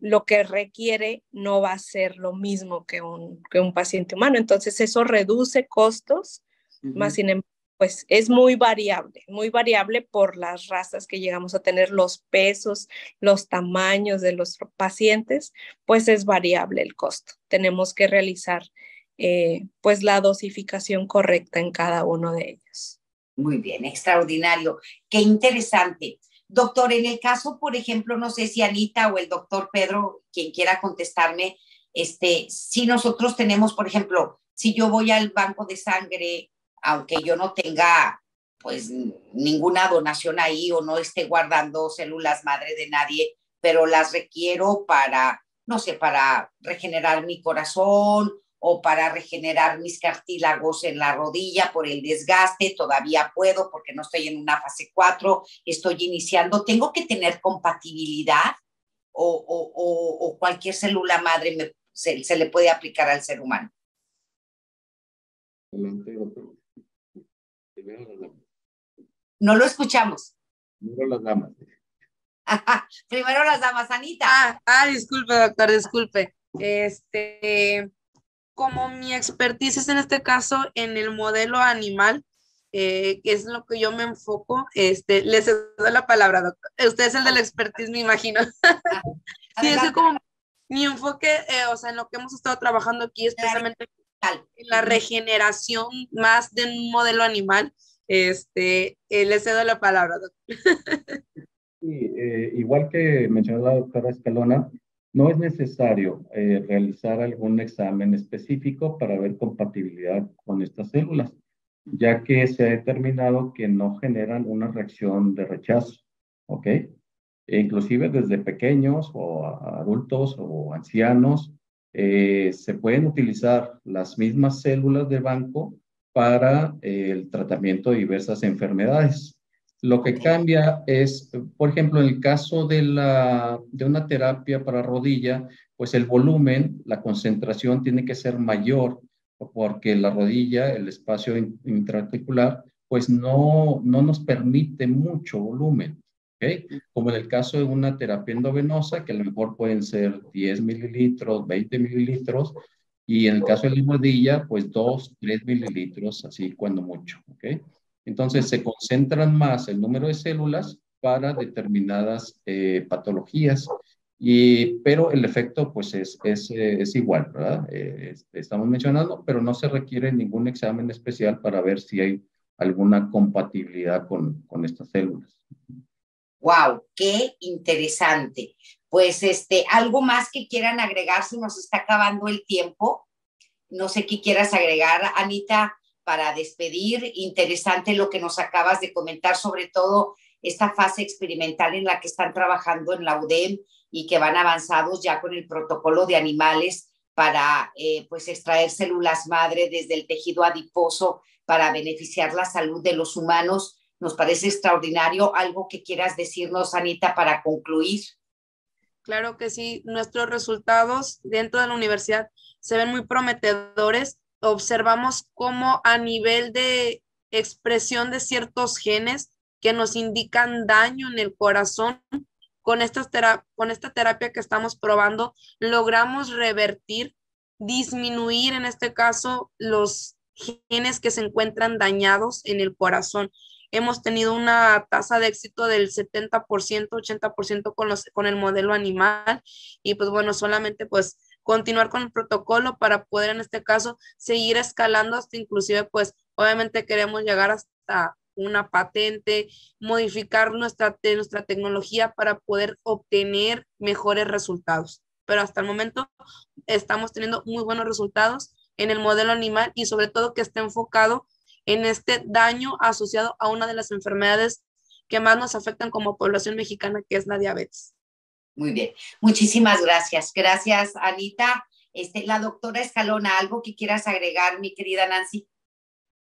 lo que requiere no va a ser lo mismo que un paciente humano. Entonces eso reduce costos, más sin embargo, pues es muy variable por las razas que llegamos a tener, los pesos, los tamaños de los pacientes, pues es variable el costo. Tenemos que realizar pues la dosificación correcta en cada uno de ellos. Muy bien, extraordinario. Qué interesante. Doctor, en el caso, por ejemplo, no sé si Anita o el doctor Pedro, quien quiera contestarme, si nosotros tenemos, por ejemplo, si yo voy al banco de sangre, aunque yo no tenga pues ninguna donación ahí o no esté guardando células madre de nadie, pero las requiero para, no sé, para regenerar mi corazón o para regenerar mis cartílagos en la rodilla por el desgaste, todavía puedo porque no estoy en una fase 4, estoy iniciando, ¿tengo que tener compatibilidad o cualquier célula madre se le puede aplicar al ser humano? No lo escuchamos. Primero las damas. Primero las damas, Anita. Disculpe, doctor, disculpe. Como mi expertise es en este caso en el modelo animal, que es lo que yo me enfoco, le cedo la palabra, doctor. Usted es el del expertise, me imagino. Sí, es como mi enfoque, o sea, en lo que hemos estado trabajando aquí, especialmente en la regeneración más de un modelo animal, le cedo la palabra, doctor. Sí, igual que mencionó la doctora Escalona, no es necesario realizar algún examen específico para ver compatibilidad con estas células, ya que se ha determinado que no generan una reacción de rechazo, ¿ok? E inclusive desde pequeños o adultos o ancianos, se pueden utilizar las mismas células de banco para el tratamiento de diversas enfermedades. Lo que cambia es, por ejemplo, en el caso de una terapia para rodilla, pues el volumen, la concentración tiene que ser mayor, porque la rodilla, el espacio intraarticular, pues no nos permite mucho volumen, ¿ok? Como en el caso de una terapia endovenosa, que a lo mejor pueden ser 10 mililitros, 20 mililitros, y en el caso de la rodilla, pues 2, 3 mililitros, así cuando mucho, ¿ok? Entonces se concentran más el número de células para determinadas patologías, pero el efecto pues es igual, ¿verdad? Estamos mencionando, pero no se requiere ningún examen especial para ver si hay alguna compatibilidad con estas células. ¡Wow! ¡Qué interesante! Pues algo más que quieran agregar, se nos está acabando el tiempo. No sé qué quieras agregar, Anita, para despedir. Interesante lo que nos acabas de comentar, sobre todo esta fase experimental en la que están trabajando en la UDEM y que van avanzados ya con el protocolo de animales para pues extraer células madre desde el tejido adiposo para beneficiar la salud de los humanos. Nos parece extraordinario. ¿Algo que quieras decirnos, Anita, para concluir? Claro que sí, nuestros resultados dentro de la universidad se ven muy prometedores. Observamos cómo a nivel de expresión de ciertos genes que nos indican daño en el corazón, con esta terapia que estamos probando, logramos revertir, disminuir en este caso los genes que se encuentran dañados en el corazón. Hemos tenido una tasa de éxito del 70%, 80% con el modelo animal y pues bueno, solamente pues continuar con el protocolo para poder en este caso seguir escalando hasta inclusive pues obviamente queremos llegar hasta una patente, modificar nuestra tecnología para poder obtener mejores resultados. Pero hasta el momento estamos teniendo muy buenos resultados en el modelo animal y sobre todo que esté enfocado en este daño asociado a una de las enfermedades que más nos afectan como población mexicana, que es la diabetes. Muy bien, muchísimas gracias. Gracias, Anita. La doctora Escalona, ¿algo que quieras agregar, mi querida Nancy?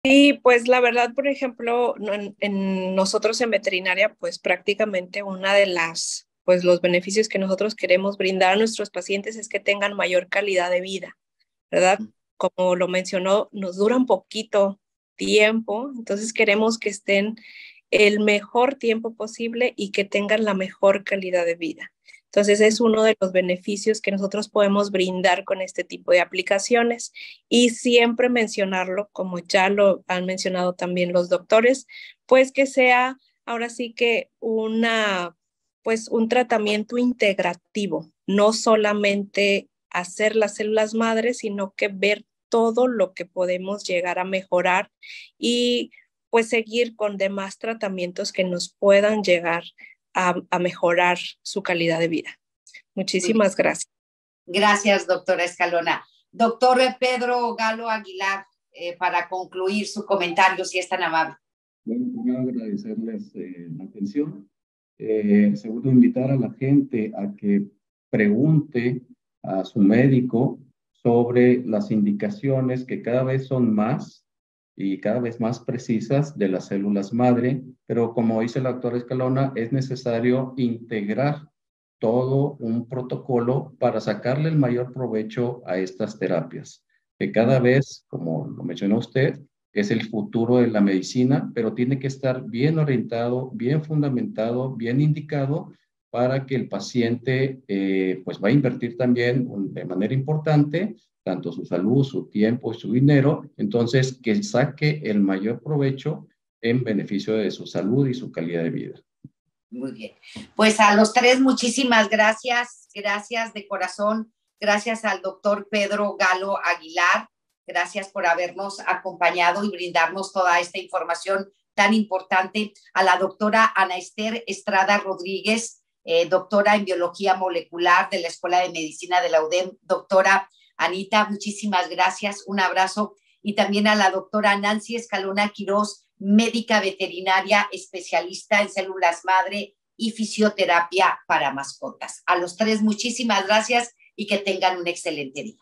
Sí, pues la verdad, por ejemplo, nosotros en veterinaria, pues prácticamente una de las, pues los beneficios que nosotros queremos brindar a nuestros pacientes es que tengan mayor calidad de vida, ¿verdad? Como lo mencionó, nos dura un poquito tiempo, entonces queremos que estén el mejor tiempo posible y que tengan la mejor calidad de vida. Entonces es uno de los beneficios que nosotros podemos brindar con este tipo de aplicaciones y siempre mencionarlo, como ya lo han mencionado también los doctores, pues que sea ahora sí que pues un tratamiento integrativo, no solamente hacer las células madres, sino que ver todo lo que podemos llegar a mejorar y pues seguir con demás tratamientos que nos puedan llegar a mejorar su calidad de vida. Muchísimas gracias. Gracias, doctora Escalona. Doctor Pedro Galo Aguilar, para concluir su comentario, si es tan amable. Bueno, primero agradecerles la atención. Segundo, invitar a la gente a que pregunte a su médico sobre las indicaciones que cada vez son más y cada vez más precisas de las células madre, pero como dice la doctora Escalona, es necesario integrar todo un protocolo para sacarle el mayor provecho a estas terapias, que cada vez, como lo mencionó usted, es el futuro de la medicina, pero tiene que estar bien orientado, bien fundamentado, bien indicado para que el paciente pues va a invertir también de manera importante tanto su salud, su tiempo y su dinero, entonces que saque el mayor provecho en beneficio de su salud y su calidad de vida. Muy bien. Pues a los tres, muchísimas gracias. Gracias de corazón. Gracias al doctor Pedro Galo Aguilar. Gracias por habernos acompañado y brindarnos toda esta información tan importante. A la doctora Ana Esther Estrada Rodríguez, doctora en Biología Molecular de la Escuela de Medicina de la UDEM. Doctora Anita, muchísimas gracias. Un abrazo. Y también a la doctora Nancy Escalona Quirós, médica veterinaria especialista en células madre y fisioterapia para mascotas. A los tres, muchísimas gracias y que tengan un excelente día.